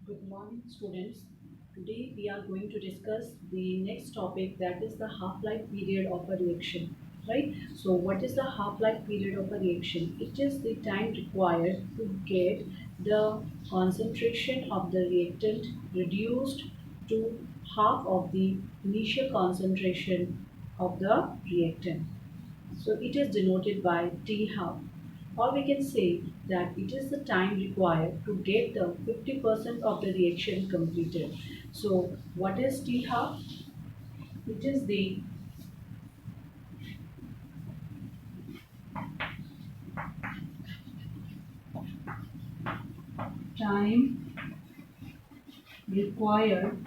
Good morning, students. Today we are going to discuss the next topic, that is the half-life period of a reaction. Right? So, what is the half-life period of a reaction? It is the time required to get the concentration of the reactant reduced to half of the initial concentration of the reactant. So it is denoted by T half. Or we can say that it is the time required to get the 50% of the reaction completed. So what is T half? It is the time required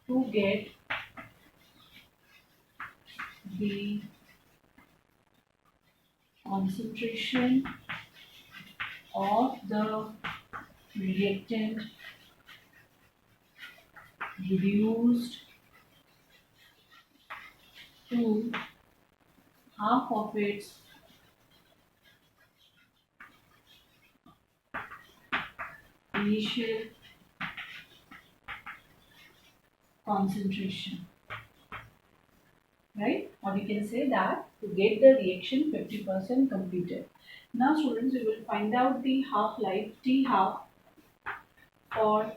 to get the concentration of the reactant reduced to half of its initial concentration. Right? Or we can say that to get the reaction 50% completed. Now students, we will find out the half-life T half for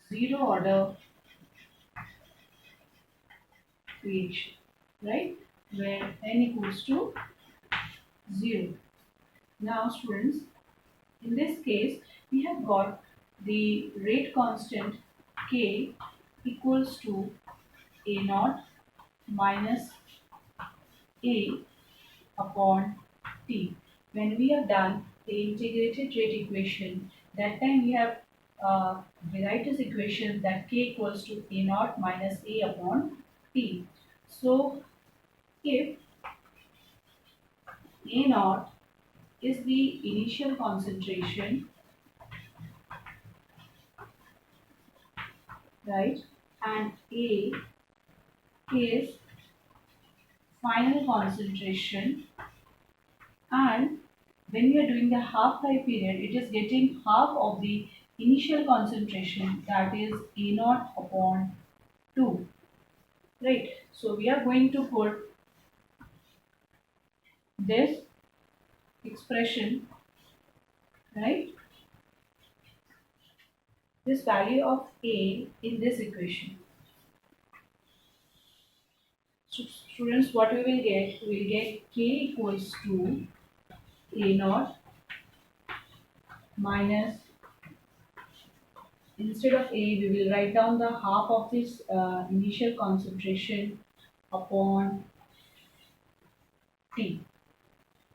zero order reaction, right? Where n equals to 0. Now students, in this case, we have got the rate constant K equals to A naught minus A upon T. When we have done the integrated rate equation, that time we have derived this equation that K equals to A naught minus A upon T. So if A naught is the initial concentration, right, and A is final concentration, and when we are doing the half-life period, it is getting half of the initial concentration, that is A naught upon 2. Right. So we are going to put this expression, right, this value of A in this equation. So students, what we will get? We will get K equals to A naught minus, instead of A, we will write down the half of this initial concentration upon T.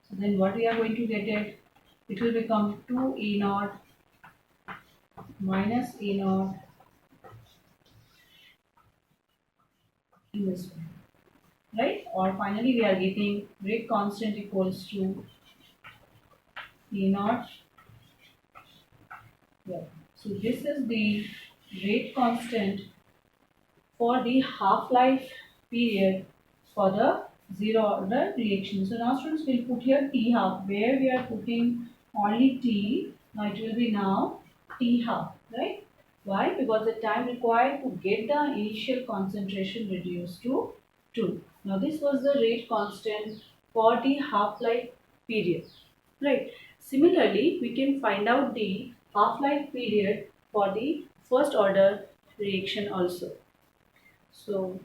So then what we are going to get it? It will become 2 A naught minus A naught in this way. Right? Or finally we are getting rate constant equals to E naught. Yeah. So this is the rate constant for the half-life period for the zero order reaction. So now students will put here T half, where we are putting only T. Now it will be now T half, right? Why? Because the time required to get the initial concentration reduced to 2. Now this was the rate constant for the half-life period, right? Similarly, we can find out the half-life period for the first order reaction also. So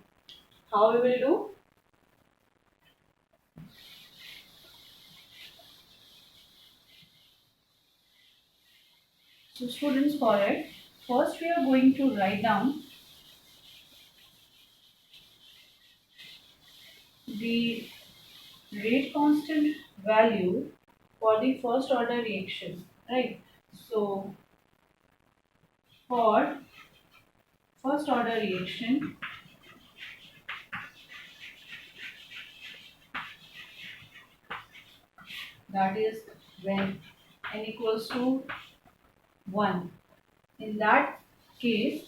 how we will do? So students, for it, first we are going to write down the rate constant value for the first order reaction, right? So for first order reaction, that is when n equals to 1. In that case,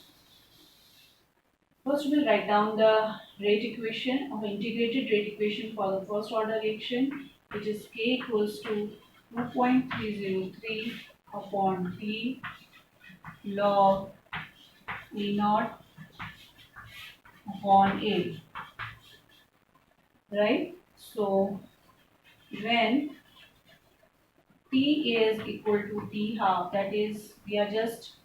first we'll write down the rate equation of integrated rate equation for the first order reaction, which is K equals to 2.303 upon T log E naught upon A, right? So when T is equal to T half, that is, we are just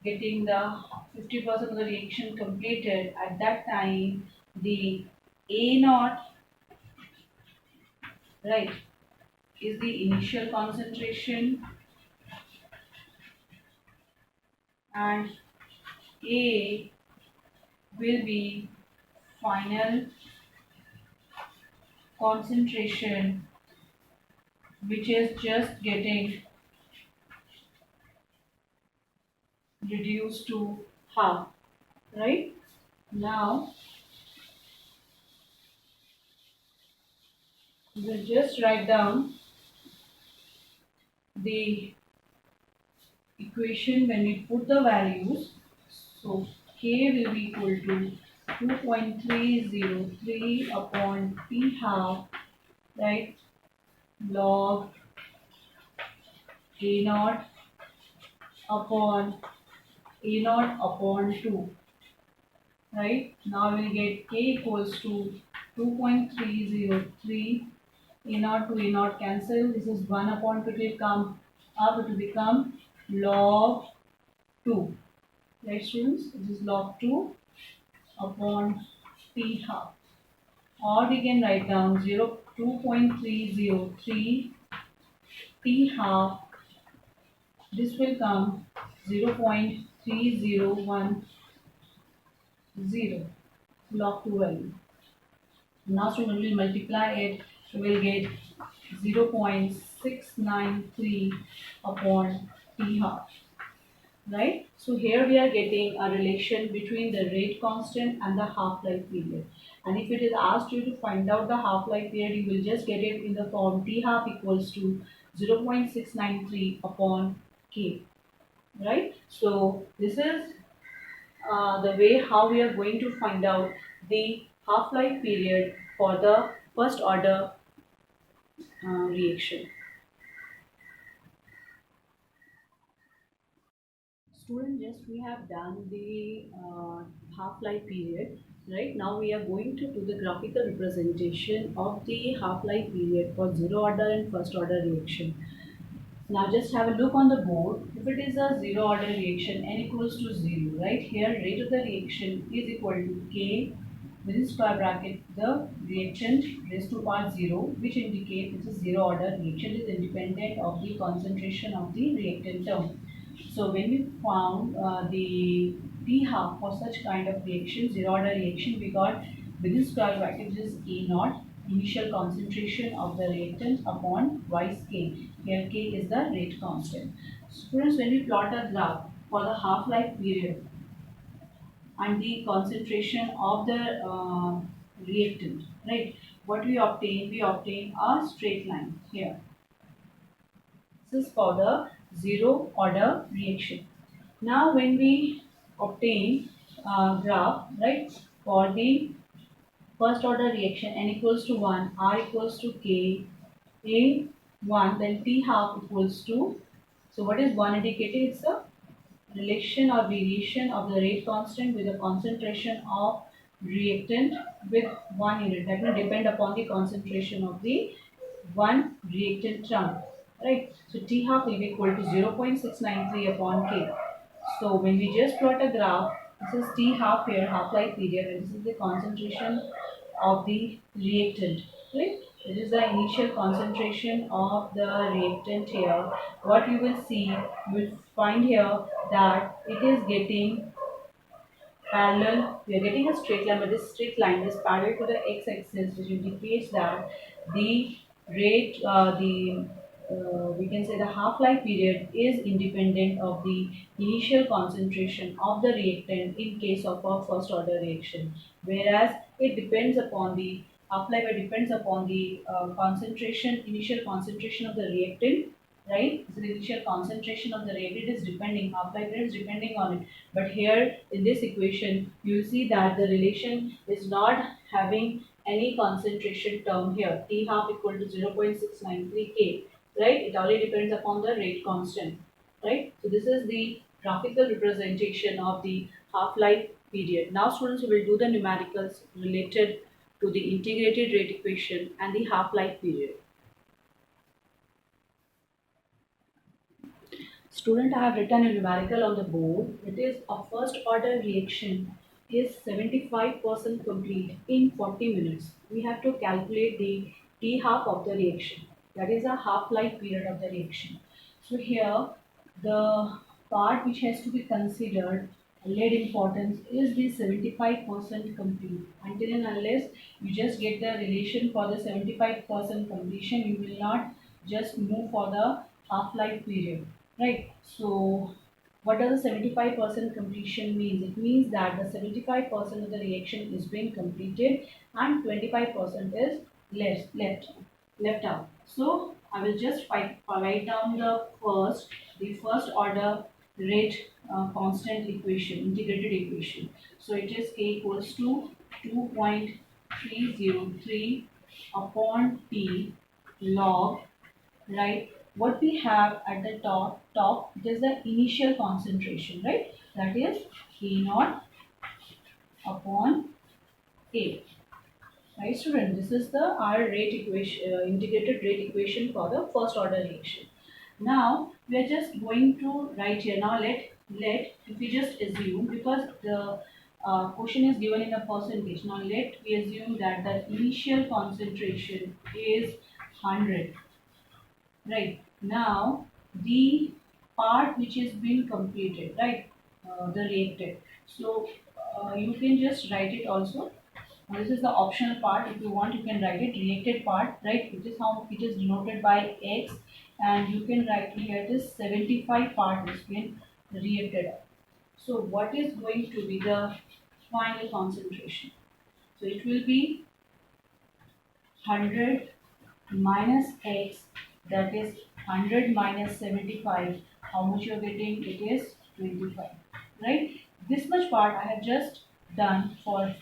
getting the 50% of the reaction completed. At that time, the A naught, right, is the initial concentration, and A will be final concentration, which is just getting reduced to half, right? Now we'll just write down the equation when we put the values. So K will be equal to 2.303 upon T half, right, log A naught upon A naught upon 2, right. Now we'll get K equals to 2.303, A naught to A naught cancel. This is 1 upon 2, it will come up, it will become log 2. Right, students? This is log 2 upon T half. Or we can write down 2.303 T half. This will come 0.3010 log 2 value. Now student will multiply it, we will get 0.693 upon T half. Right? So here we are getting a relation between the rate constant and the half-life period. And if it is asked you to find out the half-life period, you will just get it in the form T half equals to 0.693 upon K. Right? So this is the way how we are going to find out the half-life period for the first order reaction. Student, just we have done the half-life period. Right now we are going to do the graphical representation of the half-life period for zero order and first order reaction. Now just have a look on the board. If it is a zero order reaction, n equals to 0, right? Here rate of the reaction is equal to K within square bracket the reactant raised to power 0, which indicates it's a zero order reaction, is independent of the concentration of the reactant term. So when we found the T half for such kind of reaction, zero order reaction, we got within square bracket which is A naught, initial concentration of the reactant upon twice K. Here K is the rate constant. Students, when we plot a graph for the half-life period and the concentration of the reactant, right? What we obtain? We obtain a straight line here. This is for the zero order reaction. Now when we obtain graph, right, for the first order reaction, n equals to 1, r equals to k, a 1, then t half equals to, so what is 1 indicating? It's a relation or variation of the rate constant with the concentration of reactant with 1 unit. That will depend upon the concentration of the one reactant term, right? So T half will be equal to 0.693 upon K. So when we just plot a graph, this is T half here, half-life period, and this is the concentration of the reactant, right? This is the initial concentration of the reactant here. What you will see, you will find here that it is getting parallel. We are getting a straight line, but this straight line is parallel to the x-axis, which indicates that the rate, we can say the half-life period is independent of the initial concentration of the reactant in case of a first order reaction, whereas it depends upon the half-life, it depends upon the concentration, initial concentration of the reactant, right? So the initial concentration of the reactant is depending, half-life is depending on it. But here in this equation, you see that the relation is not having any concentration term here. T half equal to 0.693 K. right? It only depends upon the rate constant, right? So this is the graphical representation of the half-life period. Now students will do the numericals related to the integrated rate equation and the half-life period. Student, I have written a numerical on the board. It is a first order reaction is 75% complete in 40 minutes. We have to calculate the T half of the reaction. That is a half-life period of the reaction. So here the part which has to be considered lead importance is the 75% complete. Until and unless you just get the relation for the 75% completion, you will not just move for the half-life period. Right. So, what does the 75% completion means? It means that the 75% of the reaction is being completed and 25% is left out. So, I will just write down the first order rate constant equation, integrated equation. So, it is K equals to 2.303 upon T log, right? What we have at the top, it is the initial concentration, right? That is K naught upon A, right student? This is the our rate equation, integrated rate equation for the first order reaction. Now we are just going to write here. Now let if we just assume, because the question is given in a percentage. Now let we assume that the initial concentration is 100. Right. Now, the part which is being completed, right? The reacted. So, you can just write it also. This is the optional part. If you want, you can write it reacted part, right? Which is how it is denoted by X. And you can write here this 75 part is being reacted. So, what is going to be the final concentration? So, it will be 100 minus x, that is 100 minus 75. How much you are getting? It is 25, right? This much part I have just done for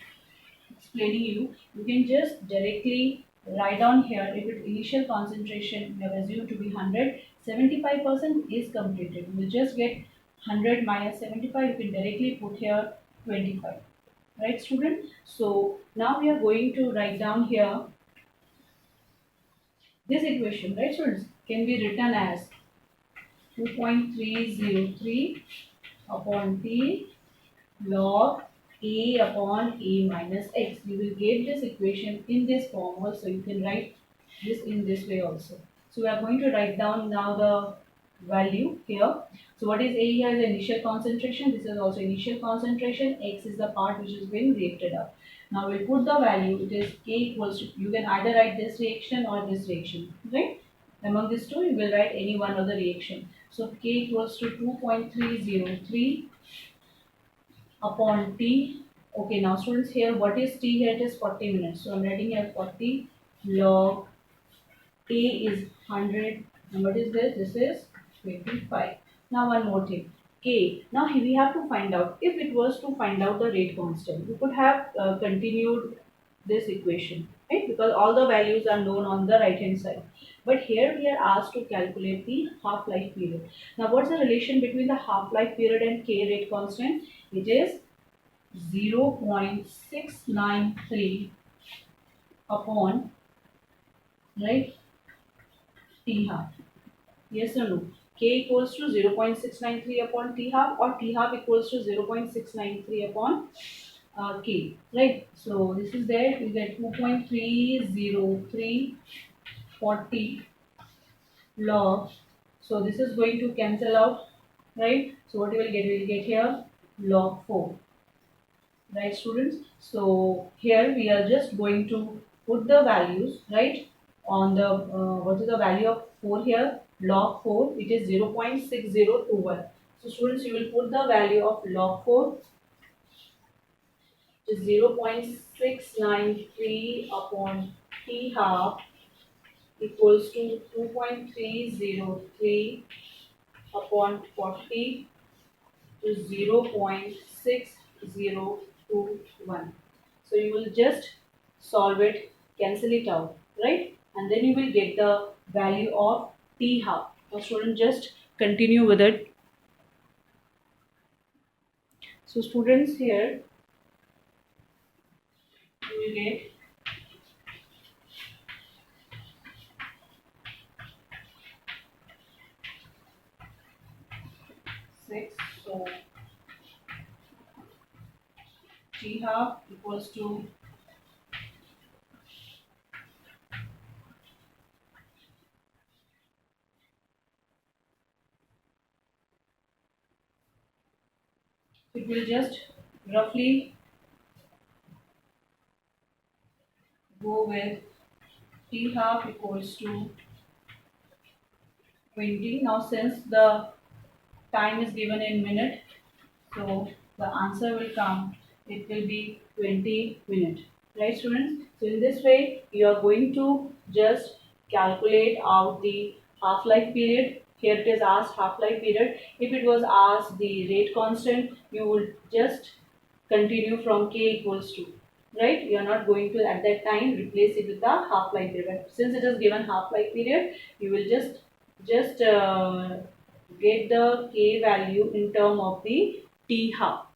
explaining you. You can just directly write down here. If its initial concentration you have assumed to be 100, 75% is completed. You will just get 100 minus 75. You can directly put here 25, right student? So now we are going to write down here this equation, right students, can be written as 2.303 upon T log A upon A minus X. You will get this equation in this form also. You can write this in this way also. So we are going to write down now the value here. So what is A here? The initial concentration. This is also initial concentration. X is the part which is being reacted up. Now we'll put the value. It is K equals to, you can either write this reaction or this reaction, right? Among these two, you will write any one of the reaction. So K equals to 2.303 upon T. Okay, now students, here what is T? Here it is 40 minutes. So I'm writing here 40 log A is 100 and what is this? This is 25. Now one more thing. K. Now we have to find out, if it was to find out the rate constant, we could have continued this equation, right? Because all the values are known on the right hand side. But here we are asked to calculate the half-life period. Now what's the relation between the half-life period and K rate constant? It is 0.693 upon, right, T half. Yes or no? K equals to 0.693 upon T half, or T half equals to 0.693 upon K, right? So this is there. You get 2.303 40 log. So this is going to cancel out, right? So what you will get? You will get here log 4. Right students, so here we are just going to put the values, right, on the what is the value of 4 here? Log 4, it is 0.6021. So students, you will put the value of log 4 is 0.693 upon T half equals to 2.303 upon 40 to 0.6021. So you will just solve it, cancel it out, right? And then you will get the value of T half. Now student, just continue with it. So students, here you will get 6. So T half equals to, it will just roughly go with T half equals to 20. Now since the time is given in minute, so the answer will come, it will be 20 minutes. Right students? So in this way you are going to just calculate out the half-life period. Here it is asked half-life period. If it was asked the rate constant, you would just continue from k equals to, right? You are not going to at that time replace it with the half-life period. But since it is given half-life period, you will just get the k value in term of the t half.